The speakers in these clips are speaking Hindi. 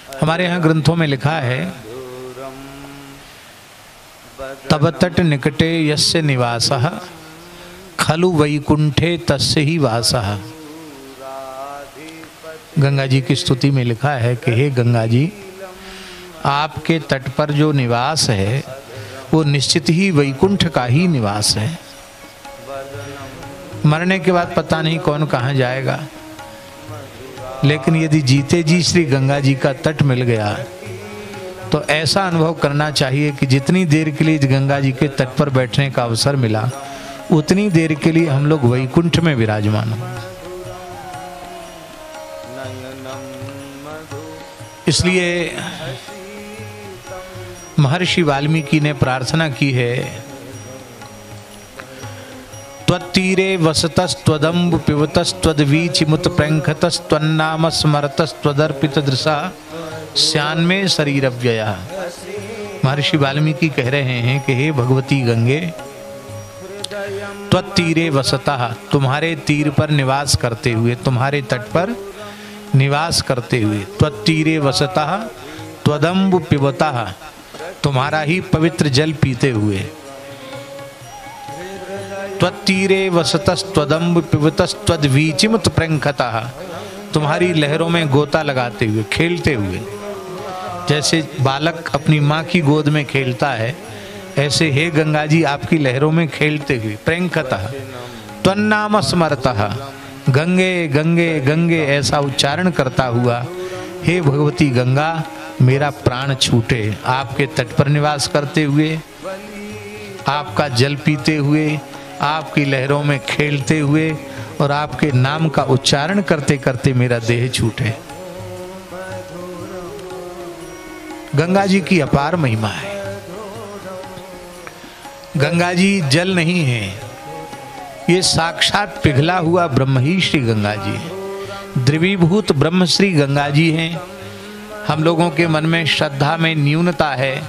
हमारे यहाँ ग्रंथों में लिखा है, तब तट निकटे यस्य निवासः खलु वैकुंठे तस्य ही वासः। गंगा जी की स्तुति में लिखा है कि हे गंगा जी, आपके तट पर जो निवास है वो निश्चित ही वैकुंठ का ही निवास है। मरने के बाद पता नहीं कौन कहाँ जाएगा, लेकिन यदि जीते जी श्री गंगा जी का तट मिल गया तो ऐसा अनुभव करना चाहिए कि जितनी देर के लिए गंगा जी के तट पर बैठने का अवसर मिला उतनी देर के लिए हम लोग वैकुंठ में विराजमान हो। इसलिए महर्षि वाल्मीकि ने प्रार्थना की है, त्वत्तीरे वसतस्त्वदम्ब पिबतस्त्वद्वीचिमुत प्रंखतस्त्वन्नाम स्मरतस्त्वदर्पित दृशा श्यान्मे शरीरव्ययः। महर्षि वाल्मीकि कह रहे हैं कि हे भगवती गंगे, त्वत्तीरे वसतः, तुम्हारे तीर पर निवास करते हुए, तुम्हारे तट पर निवास करते हुए, त्वत्तीरे वसतः त्वदम्ब पिबतः, तुम्हारा ही पवित्र जल पीते हुए, त्वत्तीरे वसतस्त्वदम्ब पिबतस्त्वद्वीचिमुत प्रंखतः, तुम्हारी लहरों में गोता लगाते हुए, खेलते हुए, जैसे बालक अपनी माँ की गोद में खेलता है, ऐसे हे गंगा जी आपकी लहरों में खेलते हुए, प्रंखतः त्वन्नाम स्मरतः, गंगे गंगे गंगे ऐसा उच्चारण करता हुआ, हे भगवती गंगा मेरा प्राण छूटे। आपके तट पर निवास करते हुए, आपका जल पीते हुए, आपकी लहरों में खेलते हुए और आपके नाम का उच्चारण करते करते मेरा देह छूटे। गंगा जी की अपार महिमा है। गंगा जी जल नहीं है, ये साक्षात पिघला हुआ ब्रह्म ही श्री गंगा जी है। द्रवीभूत ब्रह्म श्री गंगा जी हैं। हम लोगों के मन में श्रद्धा में न्यूनता है,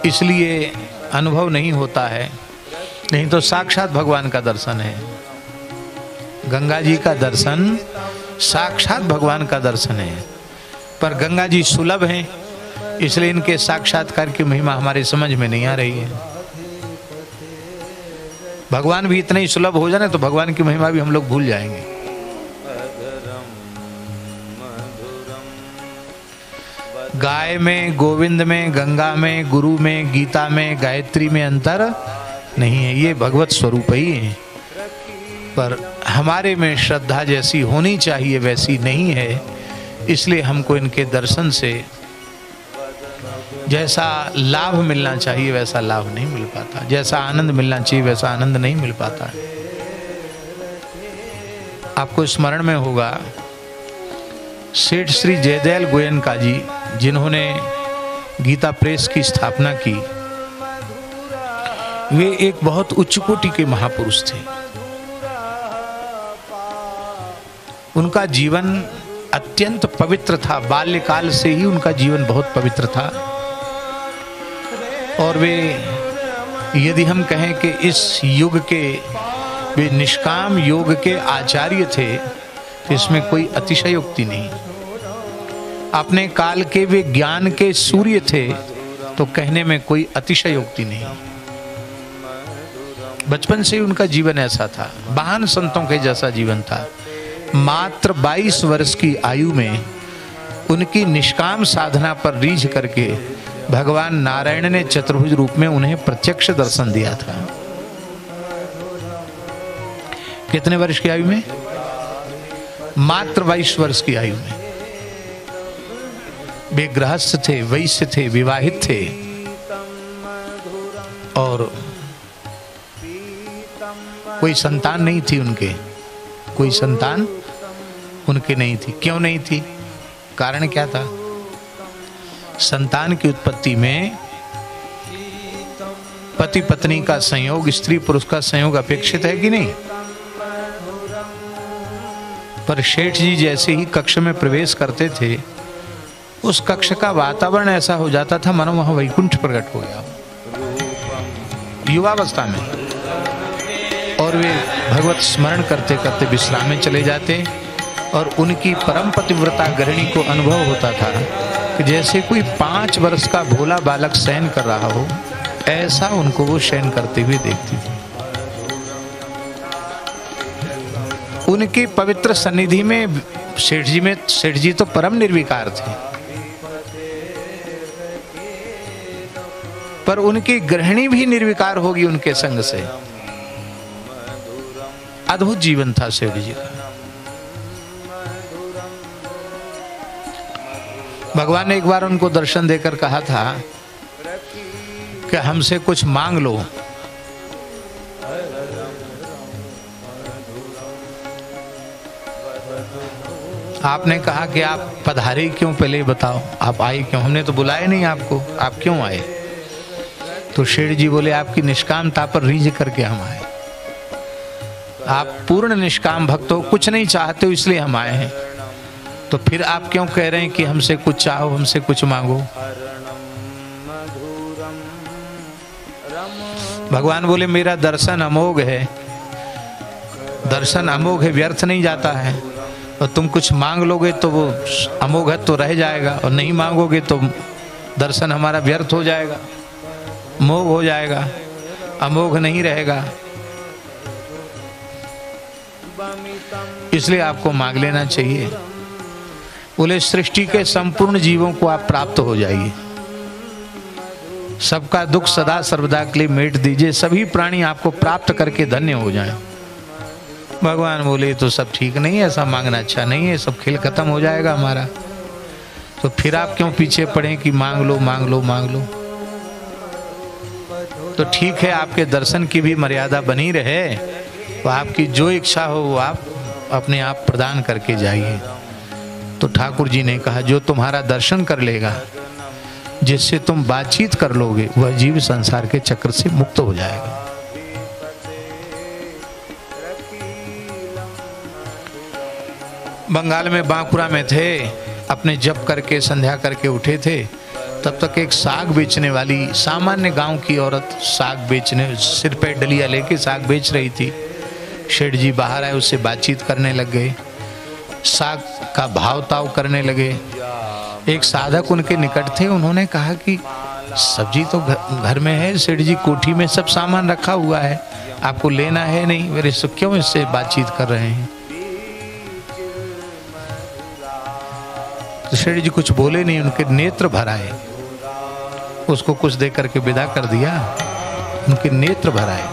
इसलिए अनुभव नहीं होता है, नहीं तो साक्षात भगवान का दर्शन है। गंगा जी का दर्शन साक्षात भगवान का दर्शन है, पर गंगा जी सुलभ हैं, इसलिए इनके साक्षात्कार की महिमा हमारे समझ में नहीं आ रही है। भगवान भी इतने ही सुलभ हो जाए तो भगवान की महिमा भी हम लोग भूल जाएंगे। गाय में, गोविंद में, गंगा में, गुरु में, गीता में, गायत्री में अंतर नहीं है, ये भगवत स्वरूप ही है। पर हमारे में श्रद्धा जैसी होनी चाहिए वैसी नहीं है, इसलिए हमको इनके दर्शन से जैसा लाभ मिलना चाहिए वैसा लाभ नहीं मिल पाता, जैसा आनंद मिलना चाहिए वैसा आनंद नहीं मिल पाता। आपको स्मरण में होगा सेठ श्री जयदयाल गोयनका जी, जिन्होंने गीता प्रेस की स्थापना की, वे एक बहुत उच्च कोटि के महापुरुष थे। उनका जीवन अत्यंत पवित्र था, बाल्यकाल से ही उनका जीवन बहुत पवित्र था। और वे, यदि हम कहें कि इस युग के वे निष्काम योग के आचार्य थे, तो इसमें कोई अतिशयोक्ति नहीं। अपने काल के वे ज्ञान के सूर्य थे, तो कहने में कोई अतिशयोक्ति नहीं। बचपन से ही उनका जीवन ऐसा था, महान संतों के जैसा जीवन था। मात्र 22 वर्ष की आयु में उनकी निष्काम साधना पर रीझ करके भगवान नारायण ने चतुर्भुज रूप में उन्हें प्रत्यक्ष दर्शन दिया था। कितने वर्ष की आयु में? मात्र 22 वर्ष की आयु में। वे गृहस्थ थे, वैश्य थे, विवाहित थे, और कोई संतान नहीं थी उनके, कोई संतान उनके नहीं थी। क्यों नहीं थी? कारण क्या था? संतान की उत्पत्ति में पति पत्नी का संयोग, स्त्री पुरुष का संयोग अपेक्षित है कि नहीं? पर शेठ जी जैसे ही कक्ष में प्रवेश करते थे, उस कक्ष का वातावरण ऐसा हो जाता था मानो वहां वैकुंठ प्रकट हो गया, युवावस्था में। और वे भगवत स्मरण करते करते विश्राम में चले जाते, और उनकी परम पतिव्रता गृहिणी को अनुभव होता था कि जैसे कोई 5 वर्ष का भोला बालक शयन कर रहा हो, ऐसा उनको वो शयन करते हुए देखती थी। उनकी पवित्र सन्निधि में सेठ जी तो परम निर्विकार थे, पर उनकी गृहिणी भी निर्विकार होगी उनके संग से। अद्भुत जीवन था सेठ जी का। भगवान ने एक बार उनको दर्शन देकर कहा था कि हमसे कुछ मांग लो। आपने कहा कि आप पधारे क्यों, पहले बताओ आप आए क्यों, हमने तो बुलाया नहीं आपको, आप क्यों आए? तो शेठ जी बोले आपकी निष्कामता पर रीझ करके हम आए। आप पूर्ण निष्काम भक्त हो, कुछ नहीं चाहते हो, इसलिए हम आए हैं। तो फिर आप क्यों कह रहे हैं कि हमसे कुछ चाहो, हमसे कुछ मांगो? भगवान बोले मेरा दर्शन अमोघ है, दर्शन अमोघ है, व्यर्थ नहीं जाता है। और तुम कुछ मांग लोगे तो वो अमोघ तो रह जाएगा, और नहीं मांगोगे तो दर्शन हमारा व्यर्थ हो जाएगा, मोह हो जाएगा, अमोघ नहीं रहेगा। इसलिए आपको मांग लेना चाहिए। बोले सृष्टि के संपूर्ण जीवों को आप प्राप्त हो जाइए, सबका दुख सदा सर्वदा के लिए मेट दीजिए, सभी प्राणी आपको प्राप्त करके धन्य हो जाएं। भगवान बोले तो सब ठीक नहीं है, ऐसा मांगना अच्छा नहीं है, सब खेल खत्म हो जाएगा हमारा। तो फिर आप क्यों पीछे पड़े कि मांग लो मांग लो मांग लो? तो ठीक है, आपके दर्शन की भी मर्यादा बनी रहे, तो आपकी जो इच्छा हो वो आप अपने आप प्रदान करके जाइए। तो ठाकुर जी ने कहा जो तुम्हारा दर्शन कर लेगा, जिससे तुम बातचीत कर लोगे, वह जीव संसार के चक्र से मुक्त हो जाएगा। बंगाल में बांकुरा में थे, अपने जप करके संध्या करके उठे थे, तब तक एक साग बेचने वाली सामान्य गांव की औरत साग बेचने, सिर पे डलिया लेके साग बेच रही थी। शेठ जी बाहर आए, उससे बातचीत करने लग गए, साग का भाव ताव करने लगे। एक साधक उनके निकट थे, उन्होंने कहा कि सब्जी तो घर में है, सेठ जी कोठी में सब सामान रखा हुआ है, आपको लेना है नहीं, मेरे से क्यों इससे बातचीत कर रहे हैं? तो सेठ जी कुछ बोले नहीं, उनके नेत्र भर आए। उसको कुछ दे करके विदा कर दिया, उनके नेत्र भर आए।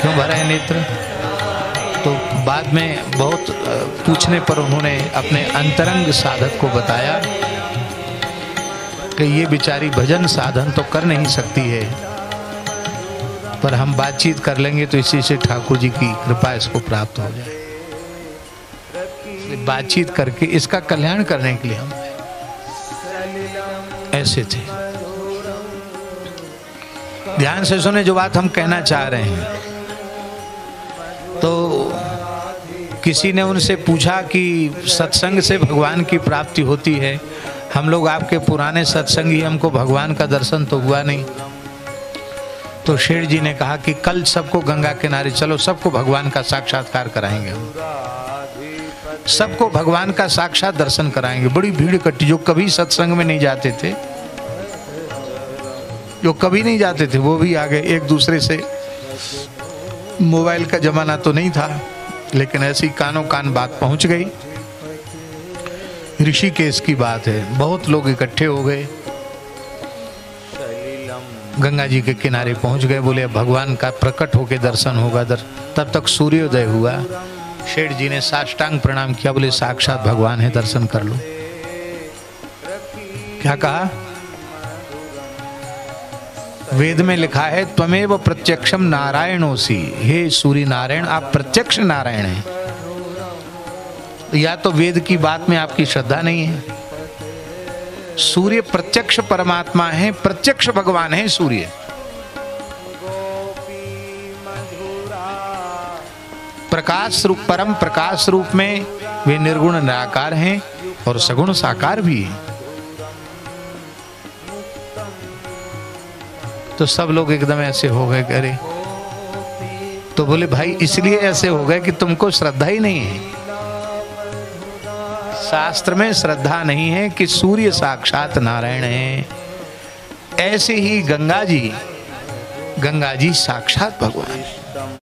क्यों भर आए नेत्र? तो बाद में बहुत पूछने पर उन्होंने अपने अंतरंग साधक को बताया कि ये बेचारी भजन साधन तो कर नहीं सकती है, पर हम बातचीत कर लेंगे तो इसी से ठाकुर जी की कृपा इसको प्राप्त हो जाए। बातचीत करके इसका कल्याण करने के लिए हम ऐसे थे। ध्यान से सुने जो बात हम कहना चाह रहे हैं। तो किसी ने उनसे पूछा कि सत्संग से भगवान की प्राप्ति होती है, हम लोग आपके पुराने सत्संगी, हमको भगवान का दर्शन तो हुआ नहीं। तो शेठ जी ने कहा कि कल सबको गंगा किनारे चलो, सबको भगवान का साक्षात्कार कराएंगे, हम सबको भगवान का साक्षात दर्शन कराएंगे। बड़ी भीड़ इकट्ठी, जो कभी सत्संग में नहीं जाते थे, जो कभी नहीं जाते थे वो भी आ गए। एक दूसरे से, मोबाइल का जमाना तो नहीं था, लेकिन ऐसी कानों कान बात पहुंच गई। ऋषिकेश की बात है, बहुत लोग इकट्ठे हो गए, गंगा जी के किनारे पहुंच गए। बोले भगवान का प्रकट होके दर्शन होगा। तब तक सूर्योदय हुआ। शेठ जी ने साष्टांग प्रणाम किया, बोले साक्षात भगवान है, दर्शन कर लो। क्या कहा? वेद में लिखा है त्वमेव प्रत्यक्षम नारायणोसी, हे सूर्य नारायण आप प्रत्यक्ष नारायण हैं। या तो वेद की बात में आपकी श्रद्धा नहीं है। सूर्य प्रत्यक्ष परमात्मा है, प्रत्यक्ष भगवान है सूर्य। प्रकाश रूप, परम प्रकाश रूप में वे निर्गुण निराकार हैं और सगुण साकार भी हैं। तो सब लोग एकदम ऐसे हो गए, अरे। तो बोले भाई इसलिए ऐसे हो गए कि तुमको श्रद्धा ही नहीं है। शास्त्र में श्रद्धा नहीं है कि सूर्य साक्षात नारायण है। ऐसे ही गंगा जी साक्षात भगवान है।